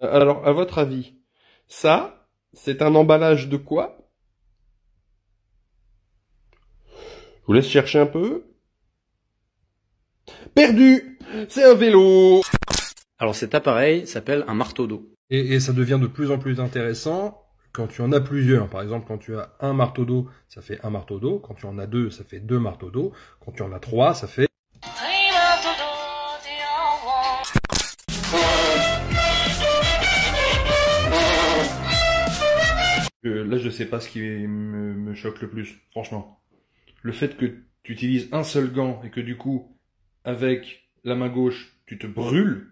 Alors, à votre avis, ça, c'est un emballage de quoi? Je vous laisse chercher un peu. Perdu! C'est un vélo! Alors cet appareil s'appelle un marteau d'eau. Et ça devient de plus en plus intéressant quand tu en as plusieurs. Par exemple, quand tu as un marteau d'eau, ça fait un marteau d'eau. Quand tu en as deux, ça fait deux marteaux d'eau. Quand tu en as trois, ça fait... Là, je sais pas ce qui me choque le plus, franchement. Le fait que tu utilises un seul gant et que du coup, avec la main gauche, tu te brûles,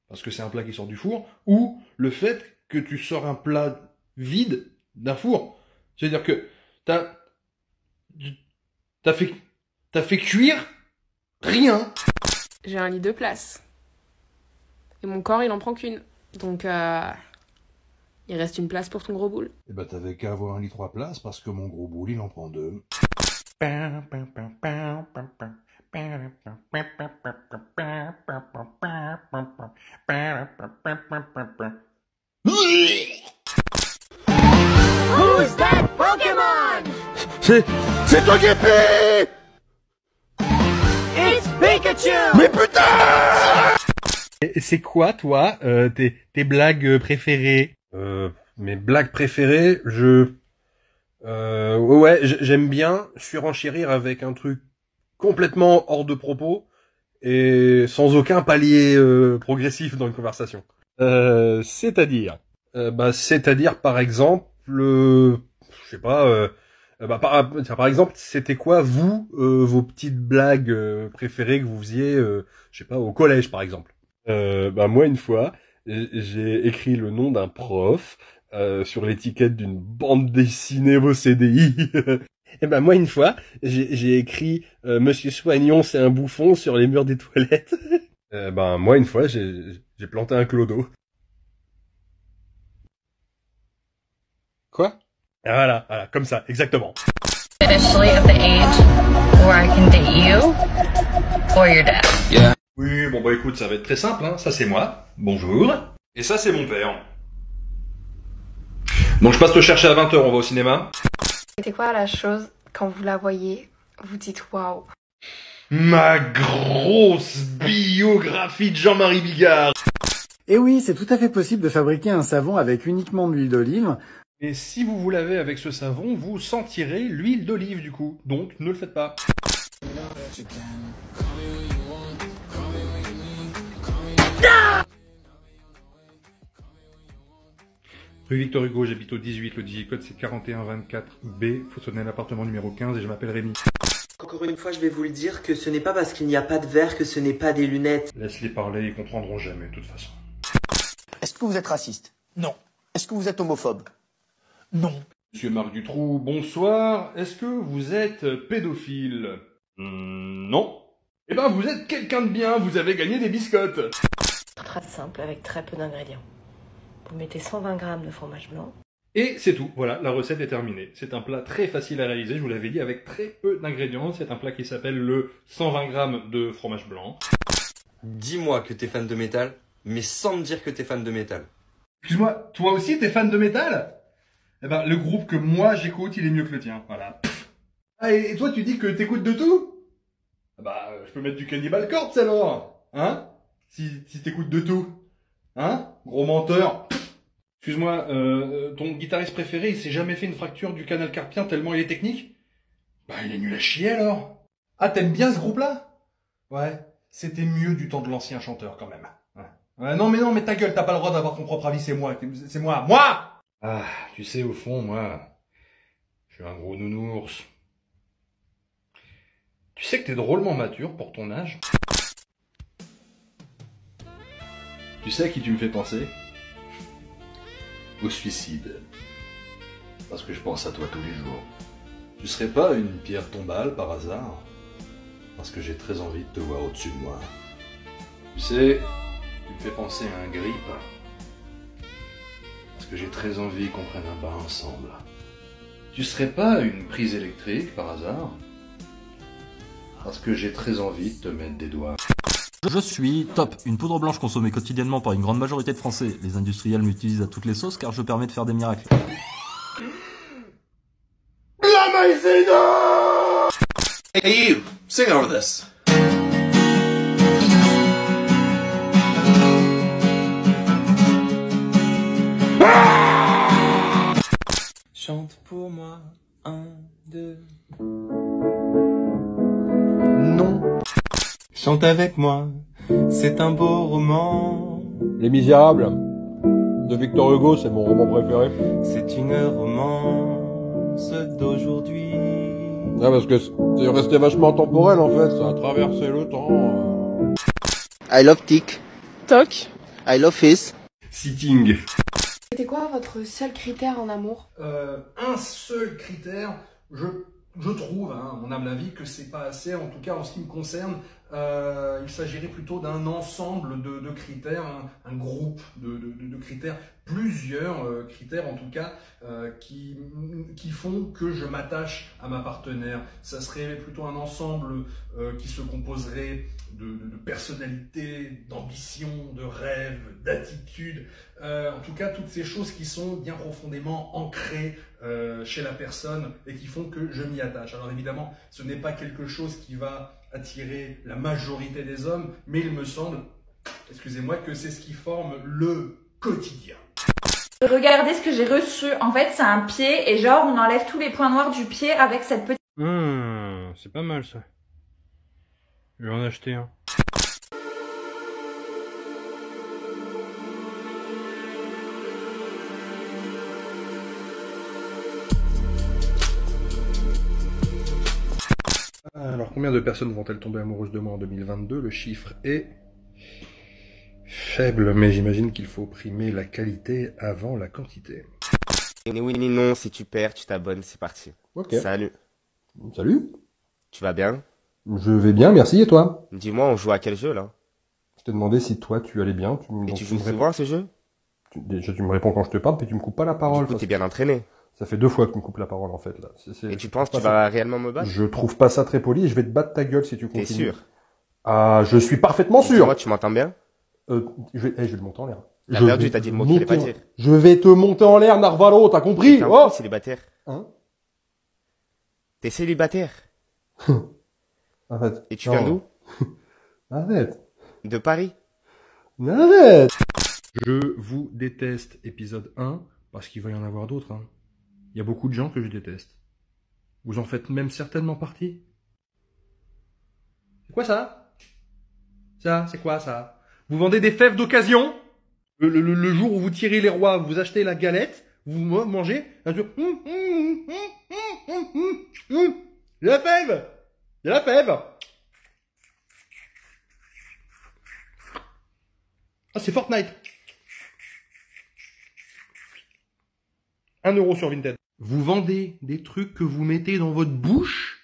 parce que c'est un plat qui sort du four, ou le fait que tu sors un plat vide d'un four. C'est-à-dire que t'as fait cuire rien. J'ai un lit de place. Et mon corps, il en prend qu'une. Donc, il reste une place pour ton gros boule. Eh ben, t'avais qu'à avoir un lit 3 places parce que mon gros boule, il en prend 2. Who's that Pokémon? C'est toi qui es pris! It's Pikachu! Mais putain! C'est quoi, toi, tes blagues préférées? Mes blagues préférées, ouais, j'aime bien surenchérir avec un truc complètement hors de propos et sans aucun palier progressif dans une conversation. C'est-à-dire? C'est-à-dire, par exemple, je sais pas, par exemple, c'était quoi, vous, vos petites blagues préférées que vous faisiez, je sais pas, au collège, par exemple? Moi, une fois, j'ai écrit le nom d'un prof sur l'étiquette d'une bande dessinée au CDI. Et moi, une fois, j'ai écrit Monsieur Soignon, c'est un bouffon sur les murs des toilettes. Moi, une fois, j'ai planté un clodo. Quoi? Voilà, comme ça, exactement. Officially at the age where I can date you or your dad. Yeah. Oui, bon écoute, ça va être très simple, hein. Ça c'est moi, bonjour. Et ça c'est mon père. Donc je passe te chercher à 20h, on va au cinéma. C'est quoi la chose, quand vous la voyez, vous dites waouh? Ma grosse biographie de Jean-Marie Bigard. Et oui, c'est tout à fait possible de fabriquer un savon avec uniquement de l'huile d'olive. Et si vous vous lavez avec ce savon, vous sentirez l'huile d'olive du coup. Donc ne le faites pas. Rue Victor Hugo, j'habite au 18, le digicode c'est 4124B, faut sonner à l'appartement numéro 15 et je m'appelle Rémi. Encore une fois, je vais vous le dire que ce n'est pas parce qu'il n'y a pas de verre que ce n'est pas des lunettes. Laisse-les parler, ils comprendront jamais de toute façon. Est-ce que vous êtes raciste? Non. Est-ce que vous êtes homophobe? Non. Monsieur Marc Dutroux, bonsoir. Est-ce que vous êtes pédophile? Non. Eh ben vous êtes quelqu'un de bien, vous avez gagné des biscottes. Très simple, avec très peu d'ingrédients. Vous mettez 120 g de fromage blanc. Et c'est tout, voilà, la recette est terminée. C'est un plat très facile à réaliser, je vous l'avais dit, avec très peu d'ingrédients. C'est un plat qui s'appelle le 120 g de fromage blanc. Dis-moi que t'es fan de métal, mais sans me dire que t'es fan de métal. Excuse-moi, toi aussi t'es fan de métal? Eh ben, le groupe que moi j'écoute, il est mieux que le tien, voilà. Ah, et toi tu dis que t'écoutes de tout? Je peux mettre du Cannibal Corpse alors, hein? Si t'écoutes de tout. Hein? Gros menteur. Excuse-moi, ton guitariste préféré, il s'est jamais fait une fracture du canal carpien tellement il est technique? Il est nul à chier alors. Ah, t'aimes bien ce groupe-là? Ouais, c'était mieux du temps de l'ancien chanteur quand même. Ouais, non mais ta gueule, t'as pas le droit d'avoir ton propre avis, c'est moi, moi! Ah, tu sais, au fond, moi, je suis un gros nounours. Tu sais que t'es drôlement mature pour ton âge? Tu sais à qui tu me fais penser? Au suicide. Parce que je pense à toi tous les jours. Tu serais pas une pierre tombale par hasard? Parce que j'ai très envie de te voir au-dessus de moi. Tu sais, tu me fais penser à un grippe. Parce que j'ai très envie qu'on prenne un bain ensemble. Tu serais pas une prise électrique par hasard? Parce que j'ai très envie de te mettre des doigts. Je suis top. Une poudre blanche consommée quotidiennement par une grande majorité de Français. Les industriels m'utilisent à toutes les sauces car je permets de faire des miracles. La maïzena! Hey you, sing over this. Chante pour moi, 1, 2. Non. Chante avec moi, c'est un beau roman. Les Misérables de Victor Hugo, c'est mon roman préféré. C'est une romance d'aujourd'hui. Ah, parce que c'est resté vachement temporel en fait, ça a traversé le temps. I love Tic. Toc. I love Fizz. Sitting. C'était quoi votre seul critère en amour? Un seul critère, je trouve, à mon humble avis, que c'est pas assez, en tout cas en ce qui me concerne. Il s'agirait plutôt d'un ensemble de critères, un groupe de critères, plusieurs critères en tout cas, qui font que je m'attache à ma partenaire. Ça serait plutôt un ensemble qui se composerait de personnalité, d'ambition, de rêve, d'attitude. En tout cas, toutes ces choses qui sont bien profondément ancrées chez la personne et qui font que je m'y attache. Alors évidemment, ce n'est pas quelque chose qui va attirer la majorité des hommes, mais il me semble, excusez-moi, que c'est ce qui forme le quotidien. Regardez ce que j'ai reçu. En fait, c'est un pied et genre on enlève tous les points noirs du pied avec cette petite... C'est pas mal ça. Je vais en acheter un. Alors, combien de personnes vont-elles tomber amoureuses de moi en 2022? Le chiffre est faible, mais j'imagine qu'il faut primer la qualité avant la quantité. Ni oui ni non, si tu perds, tu t'abonnes, c'est parti. Ok. Salut. Salut. Tu vas bien? Je vais bien, merci, et toi? Dis-moi, on joue à quel jeu là? Je t'ai demandé si toi tu allais bien. Et tu joues souvent à ce jeu? Déjà, tu me réponds quand je te parle, puis tu me coupes pas la parole. Du coup, t'es bien entraîné. Ça fait 2 fois que tu me coupes la parole en fait là. Et tu penses que tu vas réellement me battre? Je trouve pas ça très poli et je vais te battre ta gueule si tu continues. T'es sûr? Ah, je suis parfaitement sûr. Moi, tu m'entends bien? Je vais le monter en l'air. T'as perdu, t'as dit le mot qu'il fallait pas dire. Je vais te monter en l'air, Narvalo, t'as compris? T'es un célibataire. Hein? T'es célibataire. Arrête. Et tu viens d'où? Arrête. De Paris. Arrête. Je vous déteste, épisode 1, parce qu'il va y en avoir d'autres, hein. Il y a beaucoup de gens que je déteste. Vous en faites même certainement partie. C'est quoi ça? Ça, c'est quoi ça? Vous vendez des fèves d'occasion? Le jour où vous tirez les rois, vous achetez la galette, vous mangez, la fève! Il y a la fève! Ah, c'est Fortnite! 1 € sur Vinted. Vous vendez des trucs que vous mettez dans votre bouche?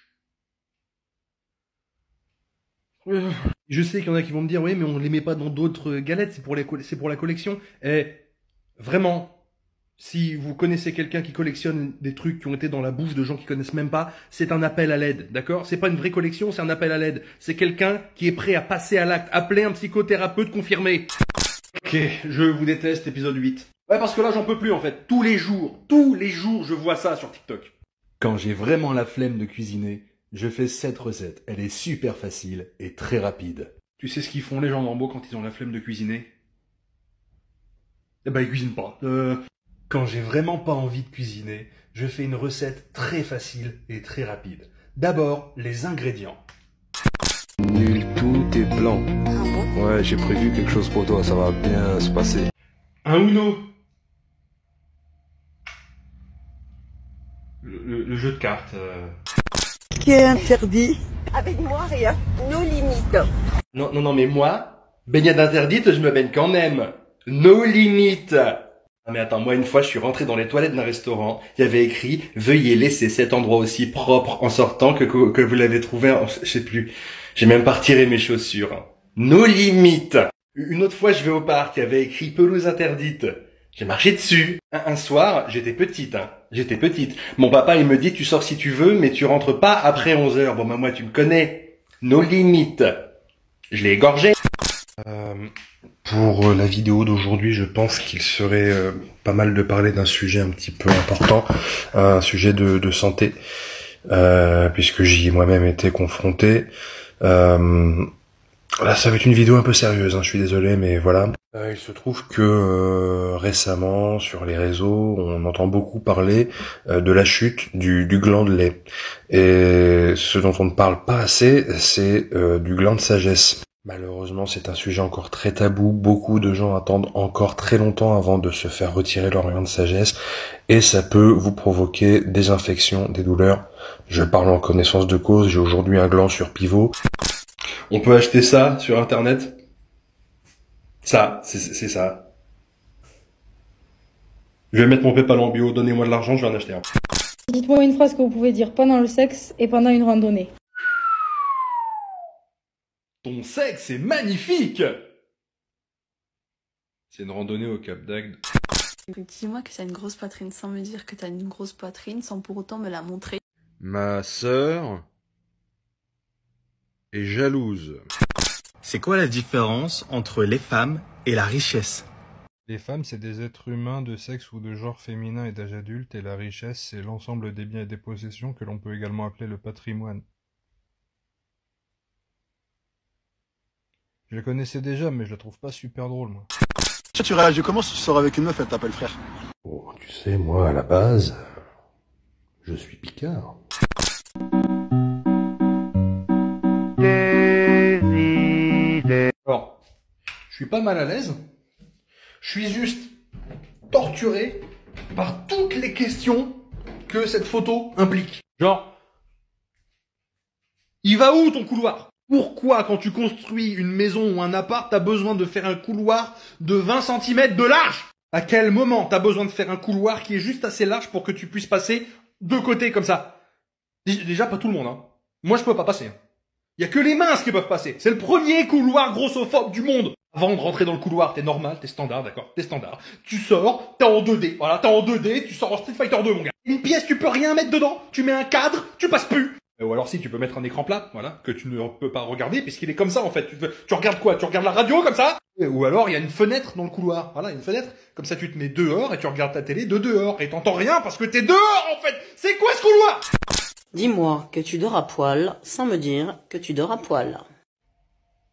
Je sais qu'il y en a qui vont me dire, oui, mais on les met pas dans d'autres galettes, c'est pour la collection. Et vraiment, si vous connaissez quelqu'un qui collectionne des trucs qui ont été dans la bouche de gens qui connaissent même pas, c'est un appel à l'aide, d'accord? C'est pas une vraie collection, c'est un appel à l'aide. C'est quelqu'un qui est prêt à passer à l'acte. Appelez un psychothérapeute confirmé. Ok, je vous déteste, épisode 8. Ouais, parce que là, j'en peux plus, en fait. Tous les jours, je vois ça sur TikTok. Quand j'ai vraiment la flemme de cuisiner, je fais cette recette. Elle est super facile et très rapide. Tu sais ce qu'ils font les gens normaux quand ils ont la flemme de cuisiner? Eh ben, ils cuisinent pas. Quand j'ai vraiment pas envie de cuisiner, je fais une recette très facile et très rapide. D'abord, les ingrédients. Nul, tout est blanc. Ouais, j'ai prévu quelque chose pour toi, ça va bien se passer. Un Uno. Le jeu de cartes. Qui est interdit? Avec moi, rien. Nos limites. Non, mais moi, baignade interdite, je me baigne quand même. No limites. Ah mais attends, moi une fois je suis rentré dans les toilettes d'un restaurant, il y avait écrit « Veuillez laisser cet endroit aussi propre en sortant que vous l'avez trouvé en... » Je sais plus, j'ai même pas retiré mes chaussures. No limites. Une autre fois je vais au parc, il y avait écrit « Pelouse interdite ». J'ai marché dessus. Un soir, j'étais petite. Mon papa, il me dit, tu sors si tu veux, mais tu rentres pas après 11 h. Bon, bah, moi, tu me connais. No limites. Je l'ai égorgé. Pour la vidéo d'aujourd'hui, je pense qu'il serait pas mal de parler d'un sujet un petit peu important, un sujet de santé, puisque j'y ai moi-même été confronté. Là, ça va être une vidéo un peu sérieuse, hein, je suis désolé, mais voilà. Il se trouve que récemment, sur les réseaux, on entend beaucoup parler de la chute du gland de lait. Et ce dont on ne parle pas assez, c'est du gland de sagesse. Malheureusement, c'est un sujet encore très tabou. Beaucoup de gens attendent encore très longtemps avant de se faire retirer leur gland de sagesse. Et ça peut vous provoquer des infections, des douleurs. Je parle en connaissance de cause. J'ai aujourd'hui un gland sur pivot. On peut acheter ça sur internet. Ça, c'est ça. Je vais mettre mon PayPal en bio. Donnez-moi de l'argent, je vais en acheter un. Dites-moi une phrase que vous pouvez dire pendant le sexe et pendant une randonnée. Ton sexe est magnifique! C'est une randonnée au Cap d'Agde. Dis-moi que t'as une grosse poitrine sans me dire que t'as une grosse poitrine sans pour autant me la montrer. Ma sœur est jalouse. C'est quoi la différence entre les femmes et la richesse? Les femmes, c'est des êtres humains de sexe ou de genre féminin et d'âge adulte, et la richesse, c'est l'ensemble des biens et des possessions que l'on peut également appeler le patrimoine. Je la connaissais déjà, mais je la trouve pas super drôle, moi. Tu réagis comment si tu sors avec une meuf, elle t'appelle frère? Oh, tu sais, moi, à la base, je suis Picard. Alors, je suis pas mal à l'aise. Je suis juste torturé par toutes les questions que cette photo implique. Genre, il va où ton couloir? Pourquoi, quand tu construis une maison ou un appart, t'as besoin de faire un couloir de 20 cm de large? À quel moment t'as besoin de faire un couloir qui est juste assez large pour que tu puisses passer de côté comme ça? Déjà, pas tout le monde, hein. Moi, je peux pas passer. Il y a que les minces qui peuvent passer. C'est le premier couloir grossophobe du monde. Avant de rentrer dans le couloir, t'es normal, t'es standard, d'accord? T'es standard. Tu sors, t'es en 2D. Voilà, t'es en 2D, tu sors en Street Fighter 2, mon gars. Une pièce, tu peux rien mettre dedans. Tu mets un cadre, tu passes plus. Ou alors si, tu peux mettre un écran plat, voilà, que tu ne peux pas regarder, puisqu'il est comme ça, en fait. Tu regardes quoi? Tu regardes la radio, comme ça? Ou alors, il y a une fenêtre dans le couloir. Voilà, une fenêtre. Comme ça, tu te mets dehors et tu regardes ta télé de dehors. Et t'entends rien parce que t'es dehors, en fait. C'est quoi ce couloir? Dis-moi que tu dors à poil sans me dire que tu dors à poil.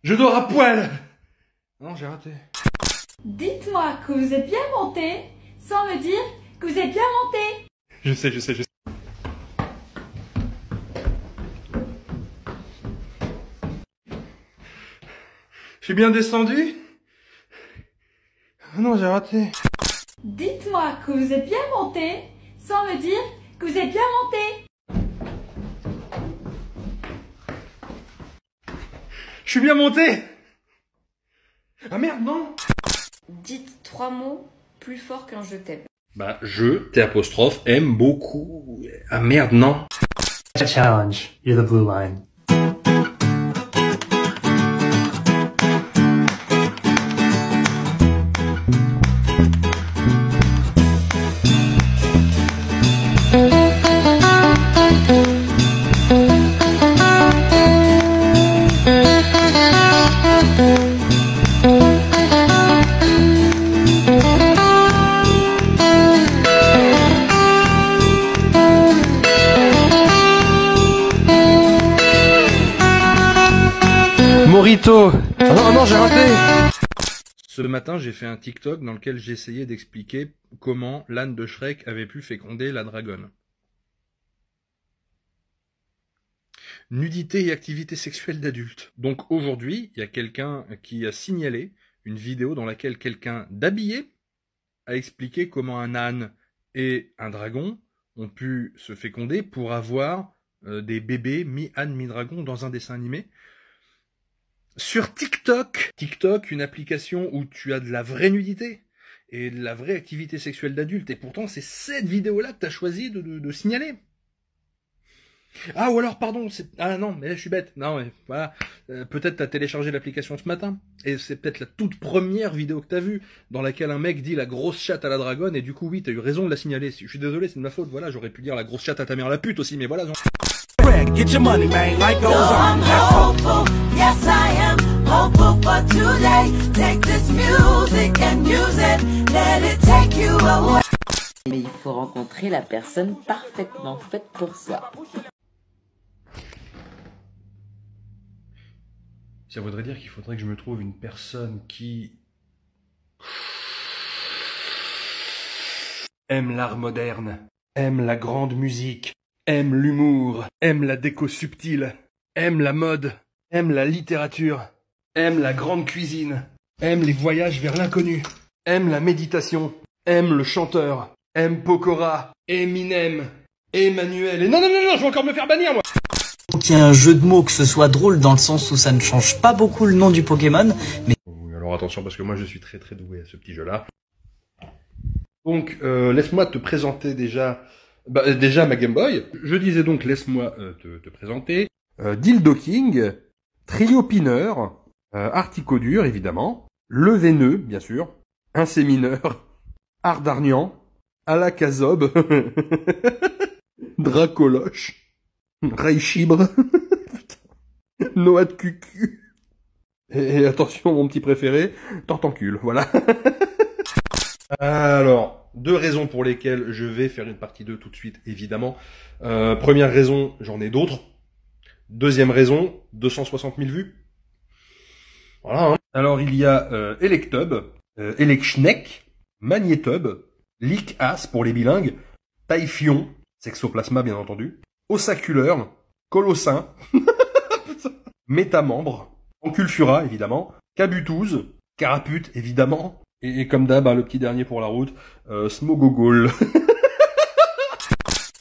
Je dors à poil! Non, j'ai raté. Dites-moi que vous êtes bien monté sans me dire que vous êtes bien monté. Je sais. Je suis bien descendu? Non, j'ai raté. Dites-moi que vous êtes bien monté sans me dire que vous êtes bien monté. Je suis bien monté! Ah merde, non! Dites 3 mots plus fort qu'un je t'aime. Bah, je, T', aime beaucoup. Ah merde, non! Challenge, you're the blue line. Morito! Ah non, j'ai raté! Ce matin, j'ai fait un TikTok dans lequel j'essayais d'expliquer comment l'âne de Shrek avait pu féconder la dragonne. Nudité et activité sexuelle d'adultes. Donc aujourd'hui, il y a quelqu'un qui a signalé une vidéo dans laquelle quelqu'un d'habillé a expliqué comment un âne et un dragon ont pu se féconder pour avoir des bébés mi-âne, mi-dragon dans un dessin animé. Sur TikTok, une application où tu as de la vraie nudité et de la vraie activité sexuelle d'adulte, et pourtant c'est cette vidéo-là que tu as choisi de signaler. Ah, ou alors, pardon, ah non, mais là je suis bête, non, mais voilà, peut-être t'as téléchargé l'application ce matin, et c'est peut-être la toute première vidéo que t'as vue, dans laquelle un mec dit la grosse chatte à la dragonne, et du coup oui, t'as eu raison de la signaler, je suis désolé, c'est de ma faute, voilà, j'aurais pu dire la grosse chatte à ta mère la pute aussi, mais voilà, non. Get your money, man, like goes on. I'm hopeful, yes I am hopeful for for today. Take this music and use it, let it take you away. Mais il faut rencontrer la personne parfaitement faite pour soi. Ça voudrait dire qu'il faudrait que je me trouve une personne qui aime l'art moderne, aime la grande musique, aime l'humour, aime la déco subtile, aime la mode, aime la littérature, aime la grande cuisine, aime les voyages vers l'inconnu, aime la méditation, aime le chanteur, aime Pokora, Eminem, Emmanuel, et non, je vais encore me faire bannir, moi. Qu'il y ait un jeu de mots, que ce soit drôle dans le sens où ça ne change pas beaucoup le nom du Pokémon, mais... Alors attention, parce que moi je suis très doué à ce petit jeu-là. Donc, laisse-moi te présenter déjà ma Game Boy. Je disais donc, laisse-moi te présenter. Dildo King, Trio Pinner, Artico Dur, évidemment, Le Veineux, bien sûr, Insémineur, Ardarnian, Alakazob, Dracoloche, Reichibre, Noah de Cucu, et attention, mon petit préféré, Tortencule, voilà. Alors, 2 raisons pour lesquelles je vais faire une partie 2 tout de suite, évidemment. Première raison, j'en ai d'autres. Deuxième raison, 260 000 vues. Voilà. Hein. Alors, il y a Electub, Elecschneck, Magnétub, Lick-As pour les bilingues, Taïfion, Sexoplasma bien entendu, Ossaculeur, Colossin, Métamembre, Enculfura évidemment, Cabutouze, Carapute évidemment, et comme d'hab, le petit dernier pour la route, Smogogol.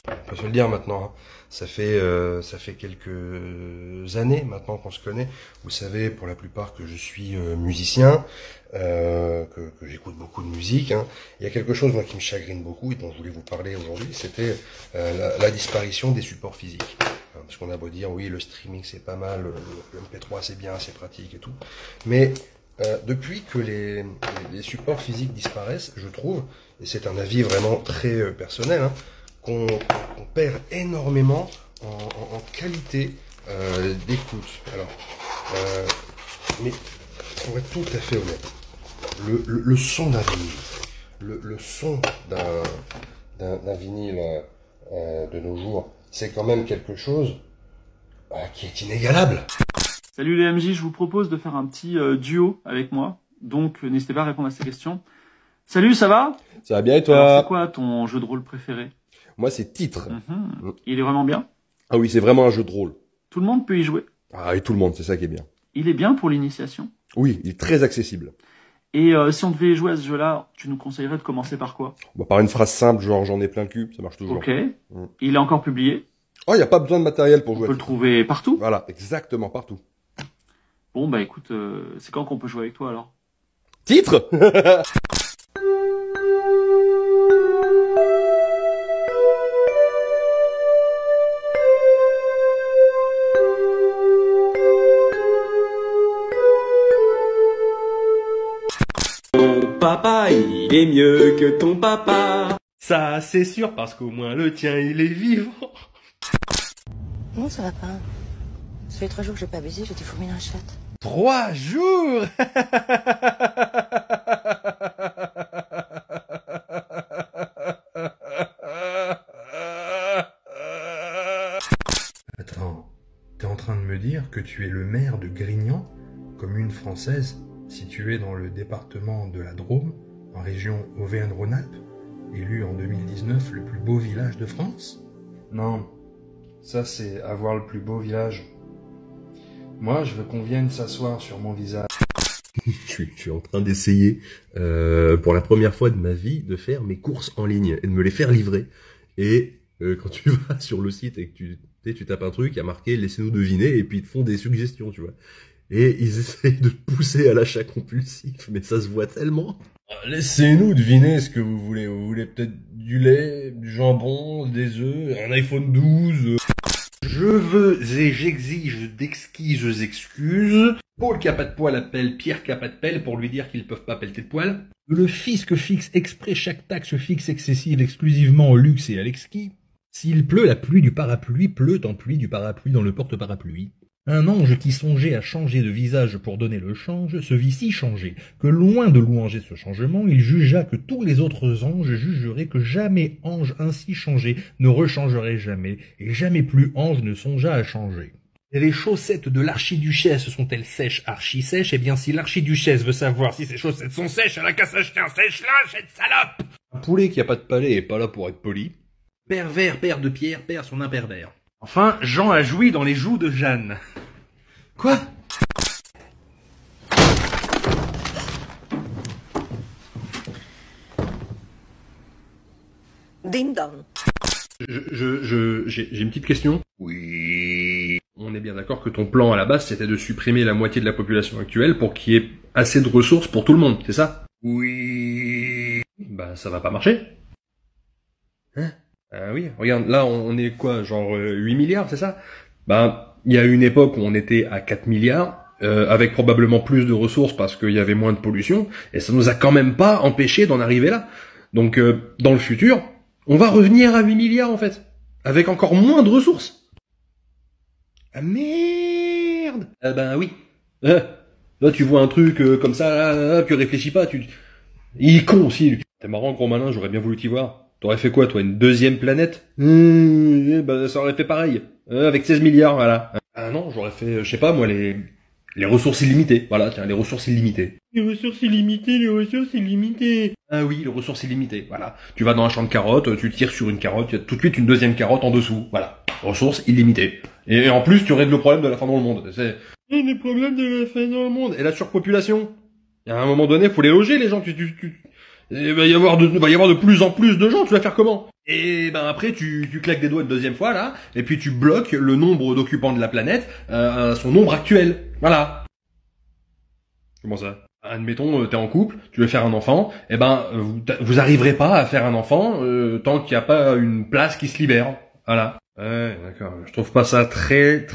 On peut se le dire maintenant, hein. Ça fait quelques années maintenant qu'on se connaît. Vous savez pour la plupart que je suis musicien, que j'écoute beaucoup de musique. Hein. Il y a quelque chose moi qui me chagrine beaucoup et dont je voulais vous parler aujourd'hui, c'était la disparition des supports physiques. Parce qu'on a beau dire oui le streaming c'est pas mal, le MP3 c'est bien, c'est pratique et tout, mais depuis que les supports physiques disparaissent, je trouve, et c'est un avis vraiment très personnel, hein, qu'on perd énormément en qualité d'écoute. Alors, mais pour être tout à fait honnête, le son d'un vinyle, le son d'un vinyle de nos jours, c'est quand même quelque chose qui est inégalable. Salut les MJ, je vous propose de faire un petit duo avec moi, donc n'hésitez pas à répondre à ces questions. Salut, ça va? Ça va bien et toi? C'est quoi ton jeu de rôle préféré? Moi c'est Titre. Il est vraiment bien? Ah oui, c'est vraiment un jeu de rôle. Tout le monde peut y jouer? Ah et tout le monde, c'est ça qui est bien. Il est bien pour l'initiation? Oui, il est très accessible. Et si on devait jouer à ce jeu-là, tu nous conseillerais de commencer par quoi? Bah, par une phrase simple, genre j'en ai plein le cul, ça marche toujours. Ok. Il est encore publié? Oh, il n'y a pas besoin de matériel pour jouer. On peut le trouver partout? Voilà, exactement, partout. Bon, bah écoute, c'est quand qu'on peut jouer avec toi alors? Titre. Ton papa, il est mieux que ton papa. Ça, c'est sûr, parce qu'au moins le tien, il est vivant. Non, ça va pas. Ça fait 3 jours que je n'ai pas baisé, je t'ai fourmé dans la chatte. 3 jours. Attends, t'es en train de me dire que tu es le maire de Grignan, commune française située dans le département de la Drôme, en région Auvergne-Rhône-Alpes, élu en 2019 le plus beau village de France? Non, ça c'est avoir le plus beau village. Moi, je veux qu'on vienne s'asseoir sur mon visage. Je suis en train d'essayer, pour la première fois de ma vie, de faire mes courses en ligne et de me les faire livrer. Et quand tu vas sur le site et que tu tapes un truc, il y a marqué « Laissez-nous deviner » et puis ils te font des suggestions, tu vois. Et ils essayent de te pousser à l'achat compulsif, mais ça se voit tellement. Laissez-nous deviner ce que vous voulez. Vous voulez peut-être du lait, du jambon, des œufs, un iPhone 12... Je veux et j'exige d'exquises excuses. Paul qui a pas de poil appelle Pierre qui a pas de pelle pour lui dire qu'ils peuvent pas pelleter de poil. Le fisc fixe exprès chaque taxe fixe excessive exclusivement au luxe et à l'exquis. S'il pleut, la pluie du parapluie pleut en pluie du parapluie dans le porte-parapluie. Un ange qui songeait à changer de visage pour donner le change se vit si changé que loin de louanger ce changement, il jugea que tous les autres anges jugeraient que jamais ange ainsi changé ne rechangerait jamais, et jamais plus ange ne songea à changer. Et les chaussettes de l'archiduchesse sont-elles sèches, archi-sèches? Eh bien, si l'archiduchesse veut savoir si ses chaussettes sont sèches, elle a qu'à s'acheter un sèche-linge, cette salope! Un poulet qui a pas de palais est pas là pour être poli. Pervers, père de Pierre, perd son impervers. Enfin, Jean a joui dans les joues de Jeanne. Quoi? Ding dong. J'ai une petite question. Oui. On est bien d'accord que ton plan à la base, c'était de supprimer la moitié de la population actuelle pour qu'il y ait assez de ressources pour tout le monde, c'est ça? Oui. Bah, ça va pas marcher. Hein? Ah oui, regarde, là, on est quoi, genre 8 milliards, c'est ça? Bah, il y a une époque où on était à 4 milliards, avec probablement plus de ressources parce qu'il y avait moins de pollution, et ça nous a quand même pas empêché d'en arriver là. Donc, dans le futur, on va revenir à 8 milliards, en fait, avec encore moins de ressources. Ah merde! Ah ben oui. Là, tu vois un truc comme ça, là, tu réfléchis pas, Il est con aussi, lui. T'es marrant, gros malin, j'aurais bien voulu t'y voir. T'aurais fait quoi, toi, une deuxième planète? Bah, ça aurait fait pareil. Avec 16 milliards, voilà. Ah non, j'aurais fait, je sais pas, moi, les ressources illimitées. Voilà, tiens, les ressources illimitées. Les ressources illimitées, les ressources illimitées. Ah oui, les ressources illimitées, voilà. Tu vas dans un champ de carottes, tu tires sur une carotte, il y a tout de suite une deuxième carotte en dessous. Voilà. Ressources illimitées. Et en plus, tu règles le problème de la faim dans le monde. C'est les problèmes de la faim dans le monde. Et la surpopulation. Et à un moment donné, faut les loger, les gens. Il va y avoir de plus en plus de gens, tu vas faire comment? Et ben après, tu claques des doigts une deuxième fois, là, et puis tu bloques le nombre d'occupants de la planète à son nombre actuel. Voilà. Comment ça? Admettons, t'es en couple, tu veux faire un enfant, et ben, vous arriverez pas à faire un enfant tant qu'il n'y a pas une place qui se libère. Voilà. Ouais, d'accord. Je trouve pas ça très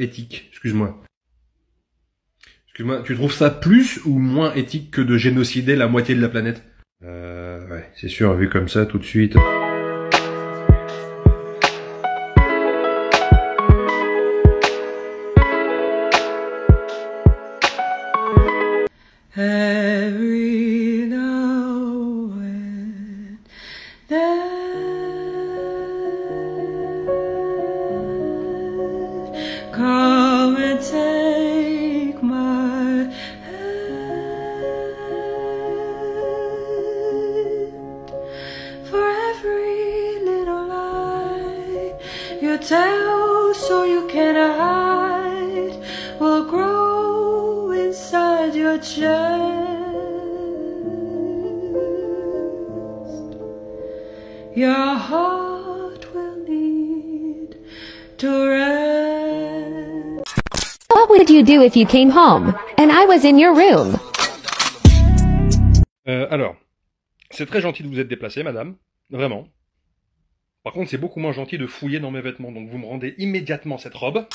éthique. Excuse-moi. Excuse-moi, tu trouves ça plus ou moins éthique que de génocider la moitié de la planète? Ouais, c'est sûr, vu comme ça, tout de suite. Every now and then, come and take my hand. For every little lie you tell so you can hide will grow inside your chest. Your heart will lead to rest. What would you do if you came home and I was in your room? Alors, c'est très gentil de vous être déplacé, madame. Vraiment. Par contre, c'est beaucoup moins gentil de fouiller dans mes vêtements, donc vous me rendez immédiatement cette robe.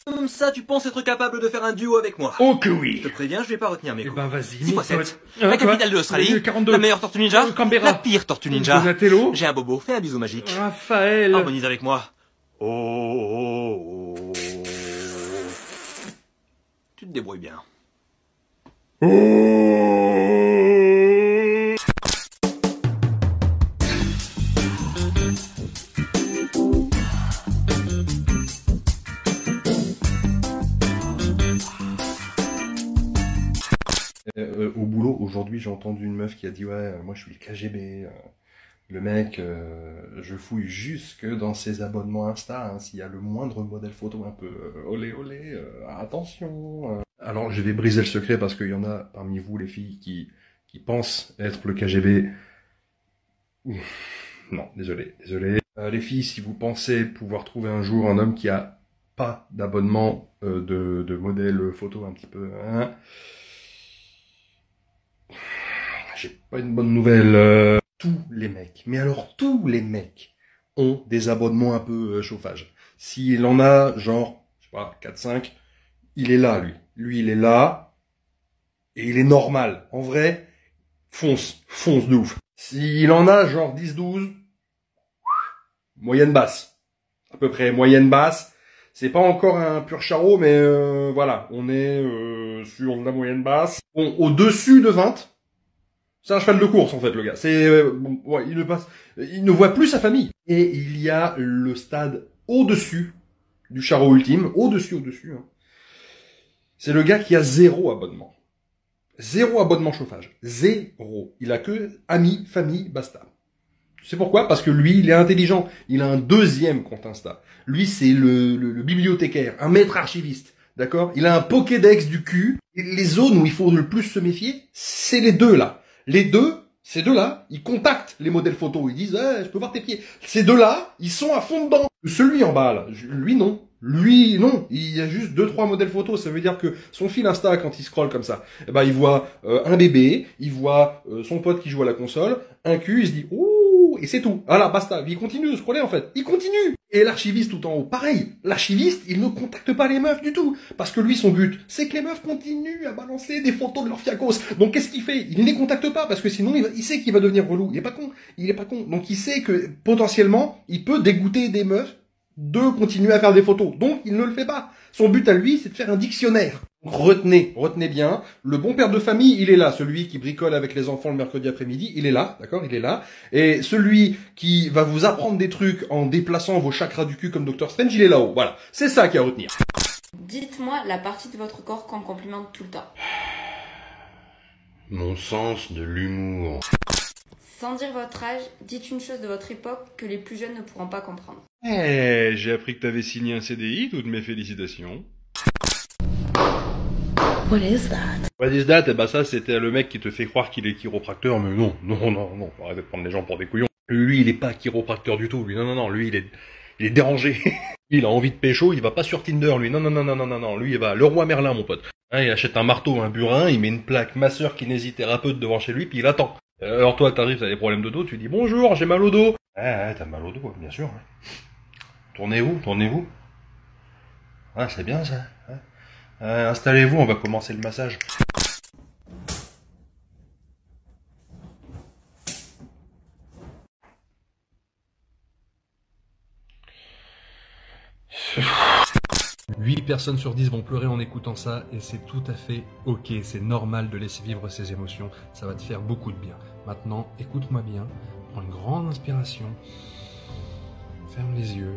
Comme ça, tu penses être capable de faire un duo avec moi? Oh que oui! Je te préviens, je vais pas retenir mes coups. Eh ben vas-y. 6 x 7. La capitale de l'Australie. 42. La meilleure tortue ninja. Canberra. La pire tortue ninja. Donatello. J'ai un bobo. Fais un bisou magique. Raphaël. Harmonise avec moi. Oh. Tu te débrouilles bien. Au boulot, aujourd'hui, j'ai entendu une meuf qui a dit « Ouais, moi je suis le KGB. Le mec, je fouille jusque dans ses abonnements Insta, hein, s'il y a le moindre modèle photo un peu olé olé, attention. » Alors, je vais briser le secret parce qu'il y en a parmi vous, les filles, qui pensent être le KGB. Non, désolé. Les filles, si vous pensez pouvoir trouver un jour un homme qui a pas d'abonnement de modèle photo un petit peu... Hein, j'ai pas une bonne nouvelle. Tous les mecs, mais alors tous les mecs ont des abonnements un peu chauffage. S'il en a, genre, je sais pas, 4-5, il est là, lui. Lui, il est là, et il est normal. En vrai, fonce de ouf. S'il en a, genre 10-12, moyenne basse. À peu près moyenne basse. C'est pas encore un pur charreau, mais voilà, on est sur de la moyenne basse. Bon, au-dessus de 20, c'est un cheval de course en fait, le gars. C'est bon, ouais, il ne voit plus sa famille. Et il y a le stade au-dessus du charreau ultime, au-dessus. Hein. C'est le gars qui a 0 abonnement. 0 abonnement chauffage. 0. Il a que amis, famille, basta. Tu sais pourquoi? Parce que lui, il est intelligent. Il a un 2e compte Insta. Lui, c'est le bibliothécaire, un maître archiviste. D'accord? Il a un Pokédex du cul. Et les zones où il faut le plus se méfier, c'est les deux là. Ces deux-là, ils contactent les modèles photos. Ils disent, je peux voir tes pieds. Ces deux-là, ils sont à fond dedans. Celui en bas, là, lui, non. Lui, non. Il y a juste 2-3 modèles photos. Ça veut dire que son fil Insta, quand il scrolle comme ça, eh ben, il voit un bébé, il voit son pote qui joue à la console, un cul, il se dit, ouh, et c'est tout. Voilà, basta. Il continue de scroller, en fait. Il continue. Et l'archiviste tout en haut, pareil. L'archiviste, il ne contacte pas les meufs du tout. Parce que lui, son but, c'est que les meufs continuent à balancer des photos de leur fiacos. Donc, qu'est-ce qu'il fait? Il ne les contacte pas, parce que sinon, il sait qu'il va devenir relou. Il est pas con. Il est pas con. Donc, il sait que, potentiellement, il peut dégoûter des meufs de continuer à faire des photos. Donc, il ne le fait pas. Son but à lui, c'est de faire un dictionnaire. Retenez bien, le bon père de famille, il est là. Celui qui bricole avec les enfants le mercredi après-midi, il est là, d'accord, il est là. Et celui qui va vous apprendre des trucs en déplaçant vos chakras du cul comme Dr Strange, il est là-haut. Voilà, c'est ça qu'il y a à retenir. Dites-moi la partie de votre corps qu'on complimente tout le temps. Mon sens de l'humour. Sans dire votre âge, dites une chose de votre époque que les plus jeunes ne pourront pas comprendre. J'ai appris que t'avais signé un CDI, toutes mes félicitations. What is that? What is that? Eh ben ça, c'était le mec qui te fait croire qu'il est chiropracteur, mais non, faut arrêter de prendre les gens pour des couillons. Lui, il est pas chiropracteur du tout, lui, non, lui, il est dérangé. Il a envie de pécho, il va pas sur Tinder, lui, non, lui, il va le roi Merlin, mon pote. Hein, il achète un marteau, un burin, il met une plaque masseur kinésithérapeute devant chez lui, puis il attend. Alors toi, t'arrives, t'as des problèmes de dos, tu dis bonjour, j'ai mal au dos. T'as mal au dos, bien sûr. Tournez-vous. Ah, c'est bien ça. Installez-vous, on va commencer le massage. « 8 personnes sur 10 vont pleurer en écoutant ça, et c'est tout à fait ok, c'est normal de laisser vivre ces émotions, ça va te faire beaucoup de bien. Maintenant, écoute-moi bien, prends une grande inspiration, ferme les yeux.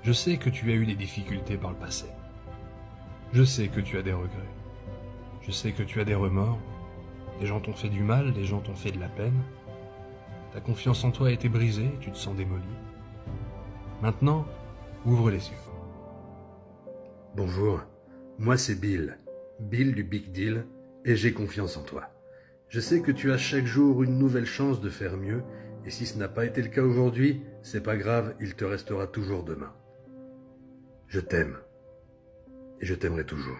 Je sais que tu as eu des difficultés par le passé. Je sais que tu as des regrets. Je sais que tu as des remords. Des gens t'ont fait du mal, des gens t'ont fait de la peine. Ta confiance en toi a été brisée, tu te sens démoli. Maintenant, ouvre les yeux. Bonjour, moi c'est Bill du Big Deal, et j'ai confiance en toi. Je sais que tu as chaque jour une nouvelle chance de faire mieux, et si ce n'a pas été le cas aujourd'hui, c'est pas grave, il te restera toujours demain. Je t'aime, et je t'aimerai toujours.